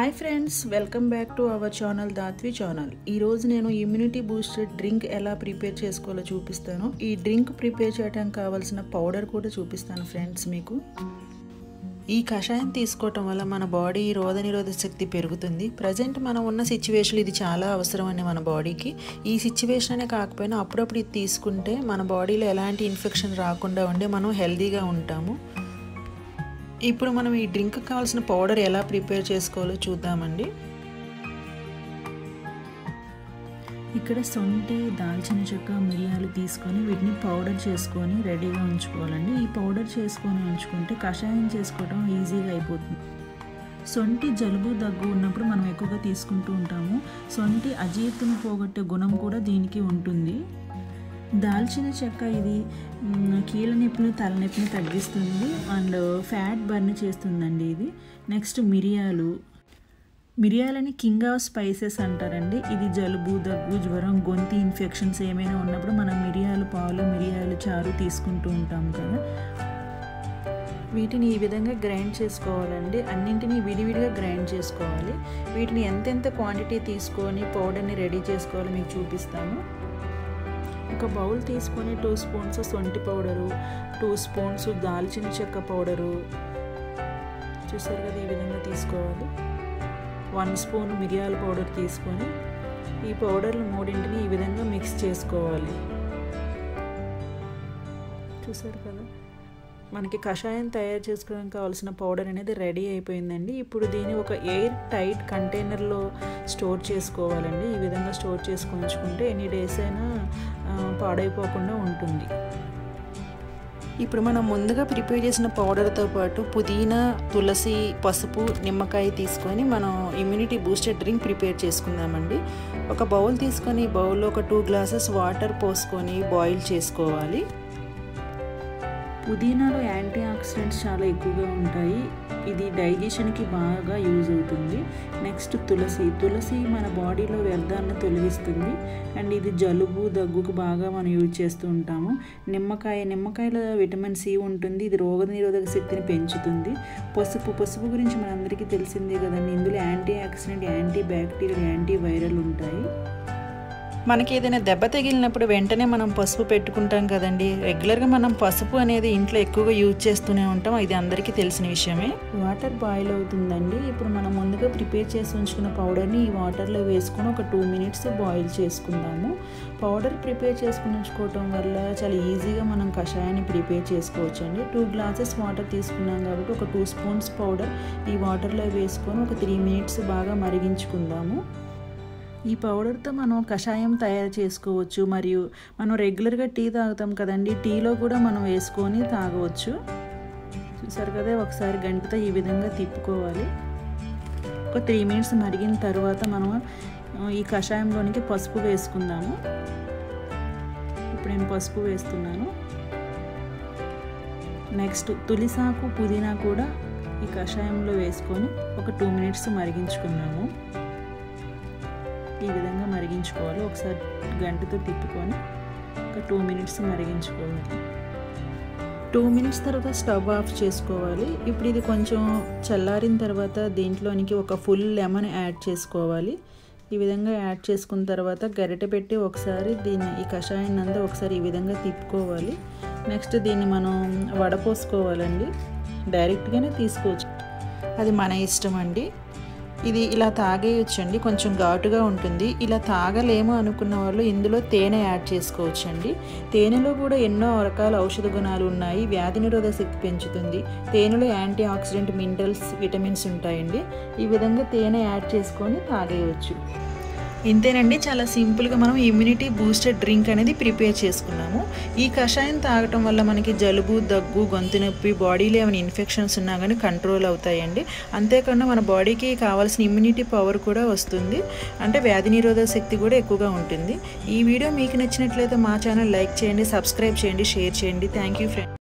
Hi friends, welcome back to our channel దాత్వి channel. ఈరోజు నేను ఇమ్యూనిటీ బూస్టర్ డ్రింక్ ఎలా ప్రిపేర్ చేసుకోవాలో చూపిస్తాను. ఈ డ్రింక్ ప్రిపేర్ చేయడానికి కావాల్సిన పౌడర్ కూడా చూపిస్తాను ఫ్రెండ్స్ మీకు. ఈ కషాయం తీసుకోవటం వల్ల మన బాడీ రోగనిరోధక శక్తి పెరుగుతుంది. ప్రజెంట్ మనం ఉన్న సిచ్యువేషన్ ఇది చాలా అవసరం అండి మన బాడీకి. ఈ సిచ్యువేషన్ అనే కాకపోయినా అప్పుడప్పుడు ఇది తీసుకుంటే మన బాడీలో ఎలాంటి ఇన్ఫెక్షన్ రాకుండా ఉండి మనం హెల్తీగా ఉంటాము. ఇప్పుడు మనం ఈ డ్రింక్ కావాల్సిన పౌడర్ ఎలా ప్రిపేర్ చేసుకోవాలో చూద్దామండి. ఇక్కడ సొంటి, దాల్చిన చెక్క, మిరియాలు తీసుకొని వీటిని పౌడర్ చేసుకొని రెడీగా ఉంచుకోవాలండి. ఈ పౌడర్ చేసుకొని ఉంచుకుంటే కషాయం చేసుకోవడం ఈజీగా అయిపోతుంది. సొంటి జలుబు, దగ్గు ఉన్నప్పుడు మనం ఎక్కువగా తీసుకుంటూ ఉంటాము. సొంటి అజీర్తిని పోగొట్టే గుణం కూడా దీనికి ఉంటుంది. దాల్చిన చెక్క ఇది కీళ్ళ నొప్పిని, తలనొప్పిని తగ్గిస్తుంది అండ్ ఫ్యాట్ బర్న్ చేస్తుందండి ఇది. నెక్స్ట్ మిరియాలని కింగ్ ఆఫ్ స్పైసెస్ అంటారండి. ఇది జలుబు, దగ్గు, జ్వరం, గొంతు ఇన్ఫెక్షన్స్ ఏమైనా ఉన్నప్పుడు మనం మిరియాలు పాలు, మిరియాలు చారు తీసుకుంటూ ఉంటాం కదా. వీటిని ఈ విధంగా గ్రైండ్ చేసుకోవాలండి. అన్నింటినీ విడివిడిగా గ్రైండ్ చేసుకోవాలి. వీటిని ఎంతెంత క్వాంటిటీ తీసుకొని పౌడర్ని రెడీ చేసుకోవాలో మీకు చూపిస్తాను. ఒక బౌల్ తీసుకొని 2 స్పూన్స్ సొంటి పౌడరు, 2 స్పూన్స్ దాల్చిన చెక్క పౌడరు, చూసారు కదా ఈ విధంగా తీసుకోవాలి. 1 స్పూన్ మిరియాల పౌడర్ తీసుకొని ఈ పౌడర్లు మూడింటిని ఈ విధంగా మిక్స్ చేసుకోవాలి. చూసారు కదా, మనకి కషాయం తయారు చేసుకోవడానికి కావాల్సిన పౌడర్ అనేది రెడీ అయిపోయిందండి. ఇప్పుడు దీన్ని ఒక ఎయిర్ టైట్ కంటైనర్లో స్టోర్ చేసుకోవాలండి. ఈ విధంగా స్టోర్ చేసుకొని ఉంచుకుంటే ఎన్ని డేస్ అయినా పాడైపోకుండా ఉంటుంది. ఇప్పుడు మనం ముందుగా ప్రిపేర్ చేసిన పౌడర్తో పాటు పుదీనా, తులసి, పసుపు, నిమ్మకాయ తీసుకొని మనం ఇమ్యూనిటీ బూస్టర్ డ్రింక్ ప్రిపేర్ చేసుకుందామండి. ఒక బౌల్ తీసుకొని బౌల్లో ఒక 2 గ్లాసెస్ వాటర్ పోసుకొని బాయిల్ చేసుకోవాలి. పుదీనాలో యాంటీ ఆక్సిడెంట్స్ చాలా ఎక్కువగా ఉంటాయి. ఇది డైజెషన్కి బాగా యూజ్ అవుతుంది. నెక్స్ట్ తులసి మన బాడీలో వ్యర్థాలను తొలగిస్తుంది అండ్ ఇది జలుబు, దగ్గుకు బాగా మనం యూజ్ చేస్తూ ఉంటాము. నిమ్మకాయలో విటమిన్ సి ఉంటుంది. ఇది రోగనిరోధక శక్తిని పెంచుతుంది. పసుపు గురించి మనందరికీ తెలిసిందే కదండి. ఇందులో anti oxidant, anti bacterial, anti viral ఉంటాయి. మనకి ఏదైనా దెబ్బ తగిలినప్పుడు వెంటనే మనం పసుపు పెట్టుకుంటాం కదండి. రెగ్యులర్గా మనం పసుపు అనేది ఇంట్లో ఎక్కువగా యూజ్ చేస్తూనే ఉంటాం. ఇది అందరికీ తెలిసిన విషయమే. వాటర్ బాయిల్ అవుతుందండి. ఇప్పుడు మనం ముందుగా ప్రిపేర్ చేసి ఉంచుకున్న పౌడర్ని ఈ వాటర్లో వేసుకొని ఒక 2 మినిట్స్ బాయిల్ చేసుకుందాము. పౌడర్ ప్రిపేర్ చేసుకుని ఉంచుకోవటం వల్ల చాలా ఈజీగా మనం కషాయాన్ని ప్రిపేర్ చేసుకోవచ్చండి. 2 గ్లాసెస్ వాటర్ తీసుకున్నాం కాబట్టి ఒక 2 స్పూన్స్ పౌడర్ ఈ వాటర్లో వేసుకొని ఒక 3 మినిట్స్ బాగా మరిగించుకుందాము. ఈ పౌడర్తో మనం కషాయం తయారు చేసుకోవచ్చు. మరియు మనం రెగ్యులర్గా టీ తాగుతాం కదండి, టీలో కూడా మనం వేసుకొని తాగవచ్చు. చూసారు కదా, ఒకసారి గంటతో ఈ విధంగా తిప్పుకోవాలి. ఒక 3 మినిట్స్ మరిగిన తర్వాత మనం ఈ కషాయంలోనికి పసుపు వేసుకుందాము. ఇప్పుడు నేను పసుపు వేస్తున్నాను. నెక్స్ట్ తులసాకు, పుదీనా కూడా ఈ కషాయంలో వేసుకొని ఒక 2 మినిట్స్ మరిగించుకున్నాము. ఈ విధంగా మరిగించుకోవాలి. ఒకసారి గంటతో తిప్పుకొని ఒక 2 మినిట్స్ మరిగించుకోవాలి. 2 మినిట్స్ తర్వాత స్టవ్ ఆఫ్ చేసుకోవాలి. ఇప్పుడు ఇది కొంచెం చల్లారిన తర్వాత దీంట్లోనికి ఒక ఫుల్ లెమన్ యాడ్ చేసుకోవాలి. ఈ విధంగా యాడ్ చేసుకున్న తర్వాత గరిటె పెట్టి ఒకసారి ఈ కషాయాన్ని అంతా ఒకసారి ఈ విధంగా తిప్పుకోవాలి. నెక్స్ట్ దీన్ని మనం వడపోసుకోవాలండి. డైరెక్ట్గానే తీసుకోవచ్చు, అది మన ఇష్టం అండి. ఇది ఇలా తాగేయచ్చండి. కొంచెం ఘాటుగా ఉంటుంది. ఇలా తాగలేము అనుకున్న వాళ్ళు ఇందులో తేనె యాడ్ చేసుకోవచ్చండి. తేనెలో కూడా ఎన్నో రకాల ఔషధ గుణాలు ఉన్నాయి. వ్యాధి నిరోధక శక్తి పెంచుతుంది. తేనెలో యాంటీ ఆక్సిడెంట్, మినరల్స్, విటమిన్స్ ఉంటాయండి. ఈ విధంగా తేనె యాడ్ చేసుకొని తాగేయచ్చు. ఇంతేనండి, చాలా సింపుల్గా మనం ఇమ్యూనిటీ బూస్టర్ డ్రింక్ అనేది ప్రిపేర్ చేసుకున్నాము. ఈ కషాయం తాగటం వల్ల మనకి జలుబు, దగ్గు, గొంతు నొప్పి, బాడీలో ఏమైనా ఇన్ఫెక్షన్స్ ఉన్నా కానీ కంట్రోల్ అవుతాయండి. అంతేకాకుండా మన బాడీకి కావాల్సిన ఇమ్యూనిటీ పవర్ కూడా వస్తుంది. అంటే వ్యాధి నిరోధక శక్తి కూడా ఎక్కువగా ఉంటుంది. ఈ వీడియో మీకు నచ్చినట్లయితే మా ఛానల్ లైక్ చేయండి, సబ్స్క్రైబ్ చేయండి, షేర్ చేయండి. Thank you friends.